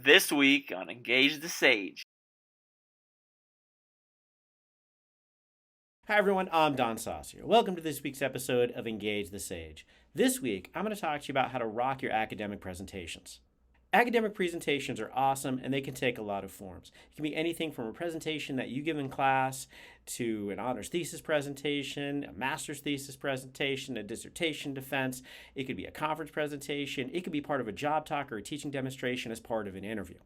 This week on Engage the Sage. Hi everyone, I'm Don Saucier. Welcome to this week's episode of Engage the Sage. This week, I'm going to talk to you about how to rock your academic presentations. Academic presentations are awesome and they can take a lot of forms. It can be anything from a presentation that you give in class to an honors thesis presentation, a master's thesis presentation, a dissertation defense. It could be a conference presentation. It could be part of a job talk or a teaching demonstration as part of an interview.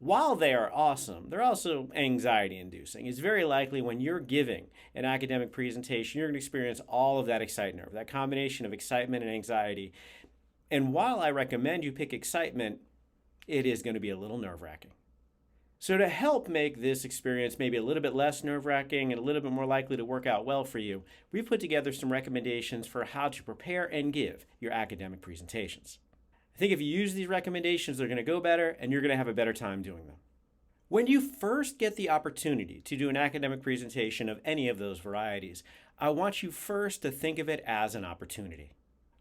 While they are awesome, they're also anxiety inducing. It's very likely when you're giving an academic presentation, you're going to experience all of that excitement, that combination of excitement and anxiety. And while I recommend you pick excitement, it is going to be a little nerve-wracking. So to help make this experience maybe a little bit less nerve-wracking and a little bit more likely to work out well for you, we've put together some recommendations for how to prepare and give your academic presentations. I think if you use these recommendations, they're going to go better and you're going to have a better time doing them. When you first get the opportunity to do an academic presentation of any of those varieties, I want you first to think of it as an opportunity.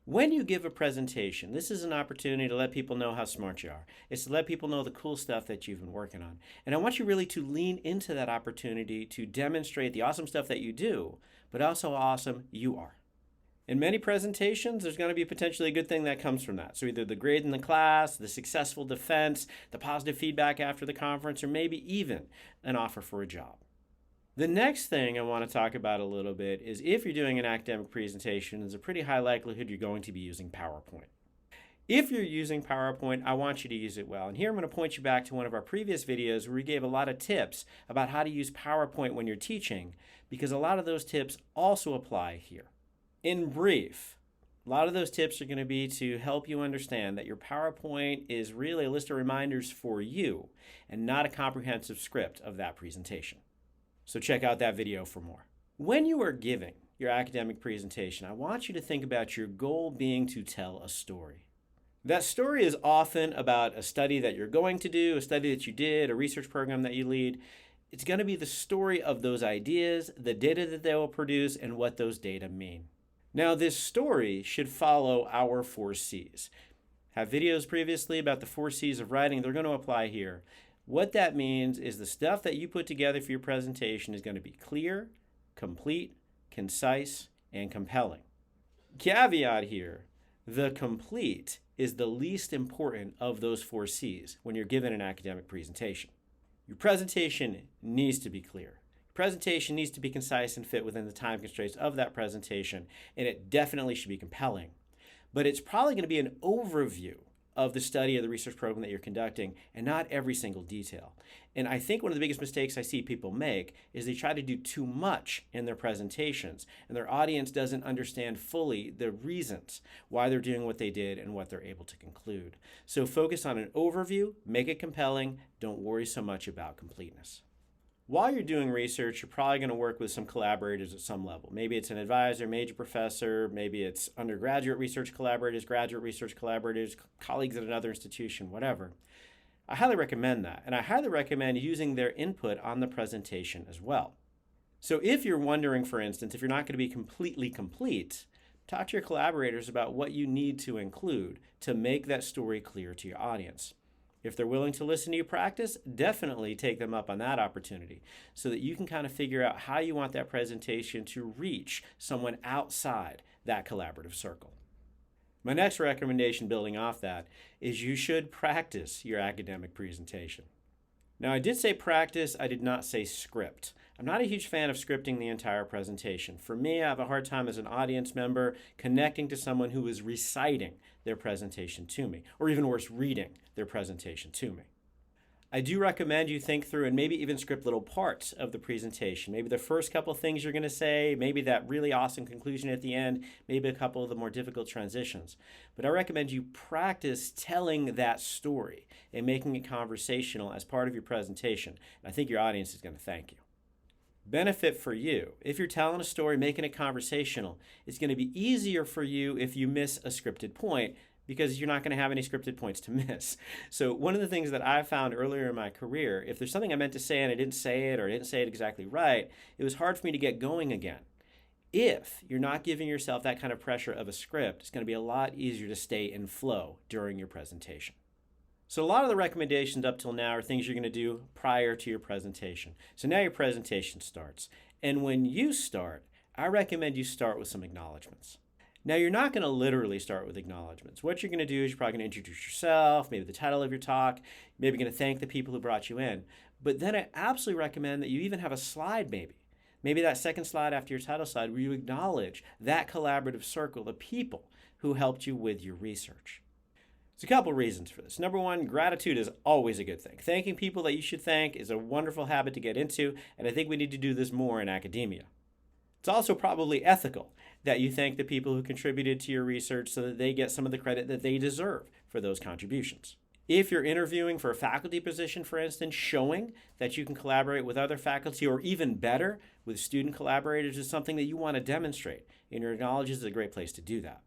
When you give a presentation, this is an opportunity to let people know how smart you are. It's to let people know the cool stuff that you've been working on. And I want you really to lean into that opportunity to demonstrate the awesome stuff that you do, but also how awesome you are. In many presentations, there's going to be potentially a good thing that comes from that. So either the grade in the class, the successful defense, the positive feedback after the conference, or maybe even an offer for a job. The next thing I want to talk about a little bit is if you're doing an academic presentation, there's a pretty high likelihood you're going to be using PowerPoint. If you're using PowerPoint, I want you to use it well. And here I'm going to point you back to one of our previous videos where we gave a lot of tips about how to use PowerPoint when you're teaching, because a lot of those tips also apply here. In brief, a lot of those tips are going to be to help you understand that your PowerPoint is really a list of reminders for you and not a comprehensive script of that presentation. So check out that video for more. When you are giving your academic presentation, I want you to think about your goal being to tell a story. That story is often about a study that you're going to do, a study that you did, a research program that you lead. It's going to be the story of those ideas, the data that they will produce, and what those data mean. Now, this story should follow our 4 C's. Have videos previously about the 4 C's of writing. They're going to apply here. What that means is the stuff that you put together for your presentation is going to be clear, complete, concise, and compelling. Caveat here, the complete is the least important of those 4 C's when you're given an academic presentation. Your presentation needs to be clear. Presentation needs to be concise and fit within the time constraints of that presentation, and it definitely should be compelling. But it's probably going to be an overview of the study or the research program that you're conducting, and not every single detail. And I think one of the biggest mistakes I see people make is they try to do too much in their presentations, and their audience doesn't understand fully the reasons why they're doing what they did and what they're able to conclude. So focus on an overview, make it compelling, don't worry so much about completeness. While you're doing research, you're probably going to work with some collaborators at some level. Maybe it's an advisor, major professor, maybe it's undergraduate research collaborators, graduate research collaborators, colleagues at another institution, whatever. I highly recommend that, and I highly recommend using their input on the presentation as well. So if you're wondering, for instance, if you're not going to be completely complete, talk to your collaborators about what you need to include to make that story clear to your audience. If they're willing to listen to you practice, definitely take them up on that opportunity so that you can kind of figure out how you want that presentation to reach someone outside that collaborative circle. My next recommendation building off that is you should practice your academic presentation. Now, I did say practice, I did not say script. I'm not a huge fan of scripting the entire presentation. For me, I have a hard time as an audience member connecting to someone who is reciting their presentation to me, or even worse, reading their presentation to me. I do recommend you think through and maybe even script little parts of the presentation. Maybe the first couple things you're going to say, maybe that really awesome conclusion at the end, maybe a couple of the more difficult transitions. But I recommend you practice telling that story and making it conversational as part of your presentation. And I think your audience is going to thank you. Benefit for you. If you're telling a story, making it conversational, it's going to be easier for you if you miss a scripted point because you're not going to have any scripted points to miss. So one of the things that I found earlier in my career, if there's something I meant to say and I didn't say it or I didn't say it exactly right, it was hard for me to get going again. If you're not giving yourself that kind of pressure of a script, it's going to be a lot easier to stay in flow during your presentation. So a lot of the recommendations up till now are things you're going to do prior to your presentation. So now your presentation starts. And when you start, I recommend you start with some acknowledgments. Now, you're not going to literally start with acknowledgments. What you're going to do is you're probably going to introduce yourself, maybe the title of your talk, maybe going to thank the people who brought you in. But then I absolutely recommend that you even have a slide maybe that second slide after your title slide where you acknowledge that collaborative circle, the people who helped you with your research. There's a couple reasons for this. Number one, gratitude is always a good thing. Thanking people that you should thank is a wonderful habit to get into, and I think we need to do this more in academia. It's also probably ethical that you thank the people who contributed to your research so that they get some of the credit that they deserve for those contributions. If you're interviewing for a faculty position, for instance, showing that you can collaborate with other faculty or even better with student collaborators is something that you want to demonstrate, and your acknowledgments is a great place to do that.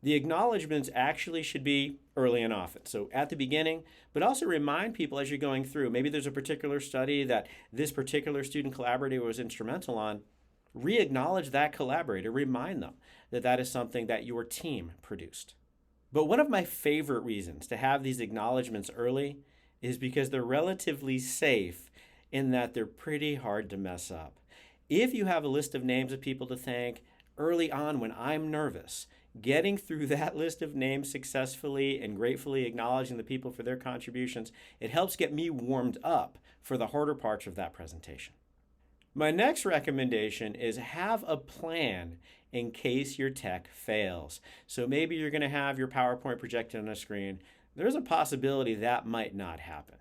The acknowledgments actually should be early and often, so at the beginning, but also remind people as you're going through. Maybe there's a particular study that this particular student collaborator was instrumental on. Re-acknowledge that collaborator, remind them that that is something that your team produced. But one of my favorite reasons to have these acknowledgments early is because they're relatively safe in that they're pretty hard to mess up. If you have a list of names of people to thank early on when I'm nervous, getting through that list of names successfully and gratefully acknowledging the people for their contributions, it helps get me warmed up for the harder parts of that presentation. My next recommendation is have a plan in case your tech fails. So maybe you're going to have your PowerPoint projected on a screen. There's a possibility that might not happen.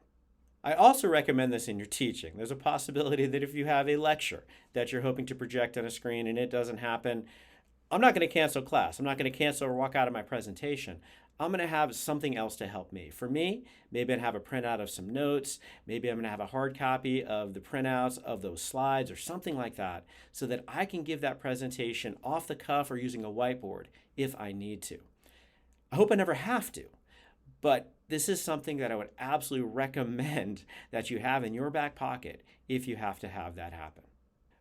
I also recommend this in your teaching. There's a possibility that if you have a lecture that you're hoping to project on a screen and it doesn't happen, I'm not going to cancel class. I'm not going to cancel or walk out of my presentation. I'm going to have something else to help me. For me, maybe I'd have a printout of some notes. Maybe I'm going to have a hard copy of the printouts of those slides or something like that so that I can give that presentation off the cuff or using a whiteboard if I need to. I hope I never have to, but this is something that I would absolutely recommend that you have in your back pocket if you have to have that happen.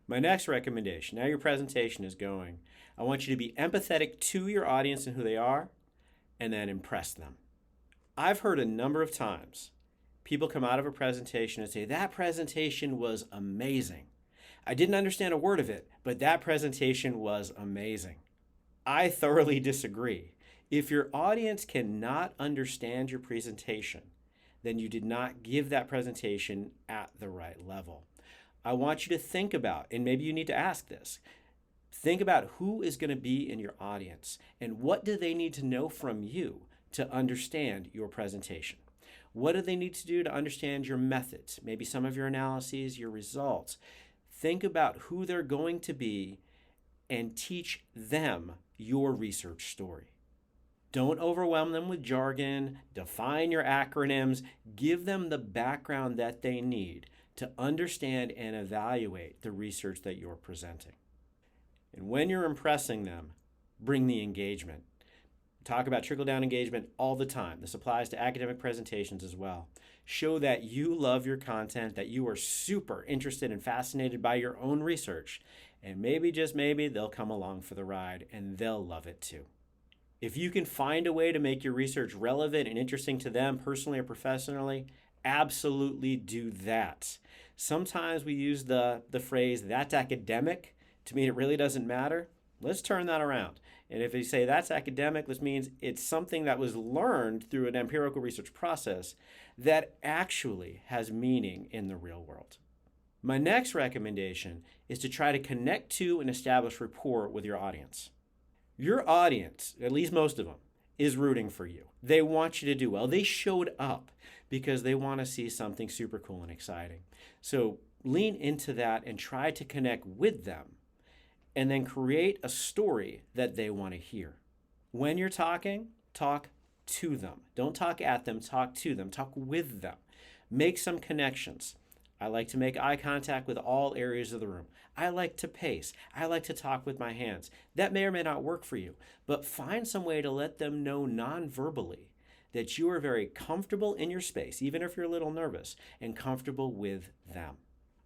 My next recommendation, now your presentation is going, I want you to be empathetic to your audience and who they are, and then impress them. I've heard a number of times people come out of a presentation and say, that presentation was amazing. I didn't understand a word of it, but that presentation was amazing. I thoroughly disagree. If your audience cannot understand your presentation, then you did not give that presentation at the right level. I want you to think about, and maybe you need to ask this, think about who is going to be in your audience and what do they need to know from you to understand your presentation. What do they need to do to understand your methods, maybe some of your analyses, your results. Think about who they're going to be and teach them your research story. Don't overwhelm them with jargon, define your acronyms, give them the background that they need to understand and evaluate the research that you're presenting. And when you're impressing them, bring the engagement. Talk about trickle-down engagement all the time. This applies to academic presentations as well. Show that you love your content, that you are super interested and fascinated by your own research, and maybe, just maybe, they'll come along for the ride and they'll love it too. If you can find a way to make your research relevant and interesting to them personally or professionally, absolutely do that. Sometimes we use the phrase, that's academic, to mean it really doesn't matter. Let's turn that around. And if you say that's academic, this means it's something that was learned through an empirical research process that actually has meaning in the real world. My next recommendation is to try to connect to and establish rapport with your audience. Your audience, at least most of them, is rooting for you. They want you to do well. They showed up because they want to see something super cool and exciting. So lean into that and try to connect with them and then create a story that they want to hear. When you're talking, talk to them. Don't talk at them, talk to them, talk with them. Make some connections. I like to make eye contact with all areas of the room. I like to pace. I like to talk with my hands. That may or may not work for you, but find some way to let them know non-verbally that you are very comfortable in your space, even if you're a little nervous, and comfortable with them.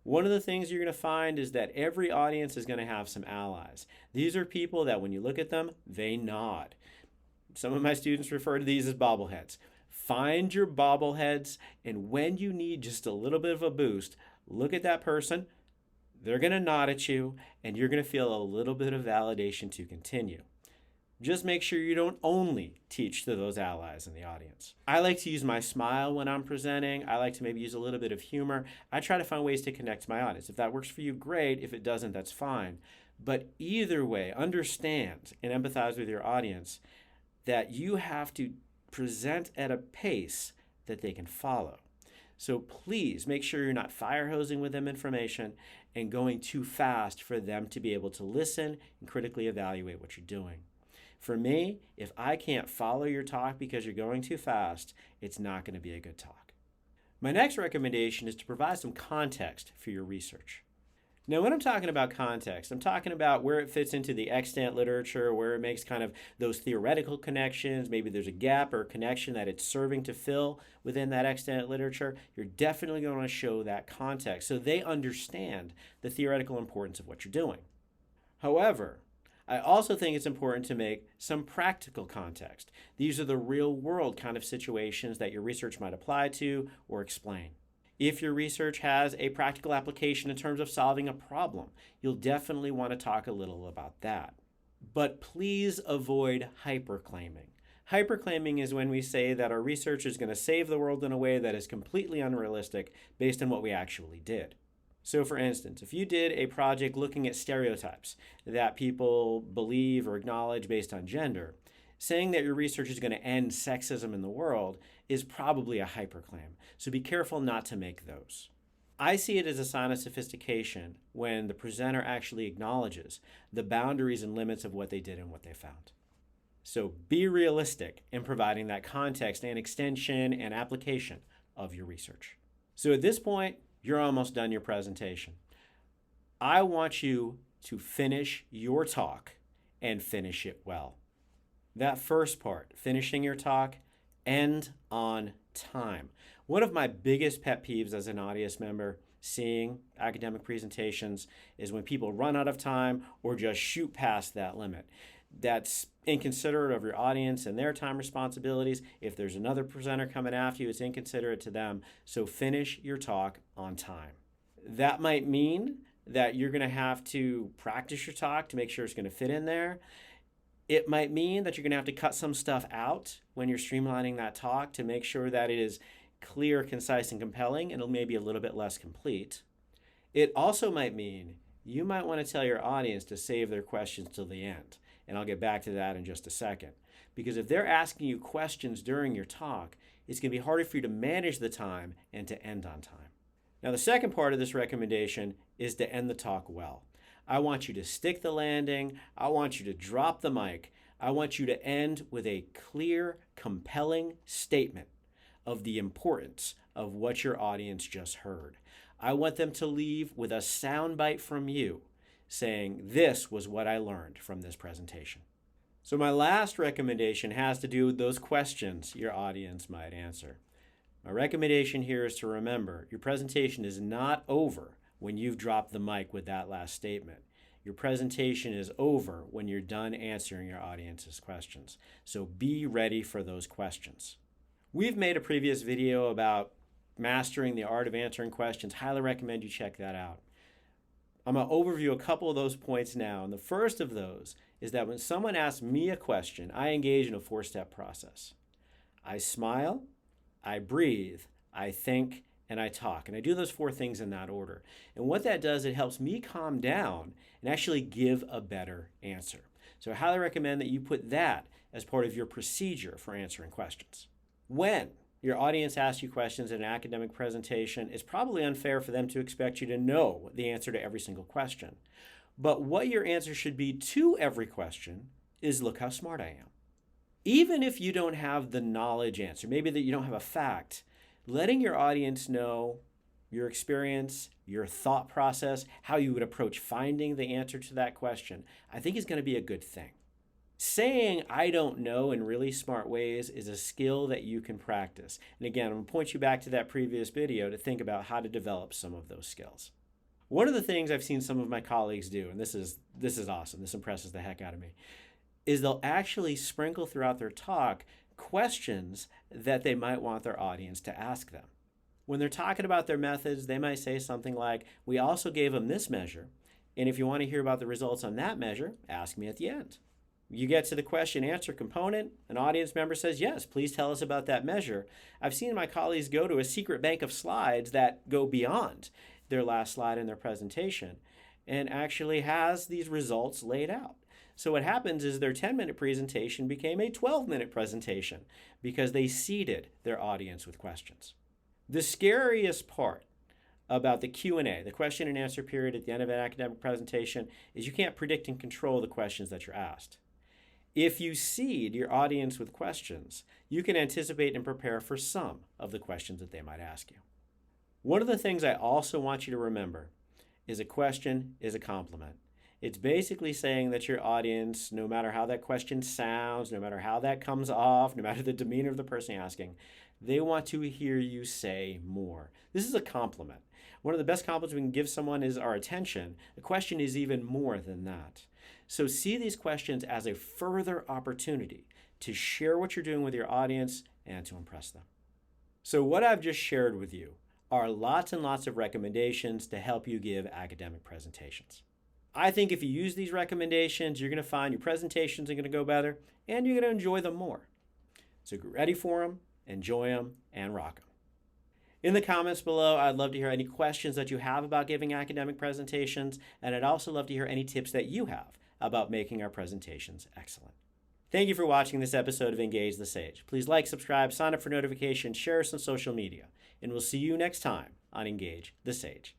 One of the things you're going to find is that every audience is going to have some allies. These are people that when you look at them, they nod. Some of my students refer to these as bobbleheads. Find your bobbleheads, and when you need just a little bit of a boost, look at that person. They're going to nod at you, and you're going to feel a little bit of validation to continue. Just make sure you don't only teach to those allies in the audience. I like to use my smile when I'm presenting. I like to maybe use a little bit of humor. I try to find ways to connect to my audience. If that works for you, great. If it doesn't, that's fine. But either way, understand and empathize with your audience that you have to present at a pace that they can follow. So please make sure you're not fire hosing with them information and going too fast for them to be able to listen and critically evaluate what you're doing. For me, if I can't follow your talk because you're going too fast, it's not going to be a good talk. My next recommendation is to provide some context for your research. Now, when I'm talking about context, I'm talking about where it fits into the extant literature, where it makes kind of those theoretical connections. Maybe there's a gap or connection that it's serving to fill within that extant literature. You're definitely going to show that context so they understand the theoretical importance of what you're doing. However, I also think it's important to make some practical context. These are the real world kind of situations that your research might apply to or explain. If your research has a practical application in terms of solving a problem, you'll definitely want to talk a little about that. But please avoid hyperclaiming. Hyperclaiming is when we say that our research is going to save the world in a way that is completely unrealistic based on what we actually did. So for instance, if you did a project looking at stereotypes that people believe or acknowledge based on gender, saying that your research is going to end sexism in the world is probably a hyperclaim. So be careful not to make those. I see it as a sign of sophistication when the presenter actually acknowledges the boundaries and limits of what they did and what they found. So be realistic in providing that context and extension and application of your research. So at this point, you're almost done your presentation. I want you to finish your talk and finish it well. That first part, finishing your talk, end on time. One of my biggest pet peeves as an audience member seeing academic presentations is when people run out of time or just shoot past that limit. That's inconsiderate of your audience and their time responsibilities. If there's another presenter coming after you, it's inconsiderate to them. So finish your talk on time. That might mean that you're going to have to practice your talk to make sure it's going to fit in there. It might mean that you're going to have to cut some stuff out when you're streamlining that talk to make sure that it is clear, concise, and compelling, and it'll maybe a little bit less complete. It also might mean you might want to tell your audience to save their questions till the end. And I'll get back to that in just a second. Because if they're asking you questions during your talk, it's going to be harder for you to manage the time and to end on time. Now, the second part of this recommendation is to end the talk well. I want you to stick the landing. I want you to drop the mic. I want you to end with a clear, compelling statement of the importance of what your audience just heard. I want them to leave with a soundbite from you saying, this was what I learned from this presentation. So my last recommendation has to do with those questions your audience might answer. My recommendation here is to remember your presentation is not over when you've dropped the mic with that last statement. Your presentation is over when you're done answering your audience's questions. So be ready for those questions. We've made a previous video about mastering the art of answering questions. Highly recommend you check that out. I'm going to overview a couple of those points now. And the first of those is that when someone asks me a question, I engage in a 4-step process. I smile, I breathe, I think, and I talk. And I do those 4 things in that order. And what that does, it helps me calm down and actually give a better answer. So I highly recommend that you put that as part of your procedure for answering questions. When your audience asks you questions in an academic presentation, it's probably unfair for them to expect you to know the answer to every single question. But what your answer should be to every question is, look how smart I am. Even if you don't have the knowledge answer, maybe that you don't have a fact, letting your audience know your experience, your thought process, how you would approach finding the answer to that question, I think is going to be a good thing. Saying I don't know in really smart ways is a skill that you can practice. And again, I'm going to point you back to that previous video to think about how to develop some of those skills. One of the things I've seen some of my colleagues do, and this is awesome, this impresses the heck out of me, is they'll actually sprinkle throughout their talk questions that they might want their audience to ask them. When they're talking about their methods, they might say something like, we also gave them this measure, and if you want to hear about the results on that measure, ask me at the end. You get to the question answer component, an audience member says, yes, please tell us about that measure. I've seen my colleagues go to a secret bank of slides that go beyond their last slide in their presentation and actually has these results laid out. So what happens is their 10-minute presentation became a 12-minute presentation because they seeded their audience with questions. The scariest part about the Q&A, the question and answer period at the end of an academic presentation, is you can't predict and control the questions that you're asked. If you seed your audience with questions, you can anticipate and prepare for some of the questions that they might ask you. One of the things I also want you to remember is a question is a compliment. It's basically saying that your audience, no matter how that question sounds, no matter how that comes off, no matter the demeanor of the person asking, they want to hear you say more. This is a compliment. One of the best compliments we can give someone is our attention. A question is even more than that. So see these questions as a further opportunity to share what you're doing with your audience and to impress them. So what I've just shared with you are lots and lots of recommendations to help you give academic presentations. I think if you use these recommendations, you're going to find your presentations are going to go better and you're going to enjoy them more. So get ready for them, enjoy them, and rock them. In the comments below, I'd love to hear any questions that you have about giving academic presentations, and I'd also love to hear any tips that you have about making our presentations excellent. Thank you for watching this episode of Engage the Sage. Please like, subscribe, sign up for notifications, share us on social media, and we'll see you next time on Engage the Sage.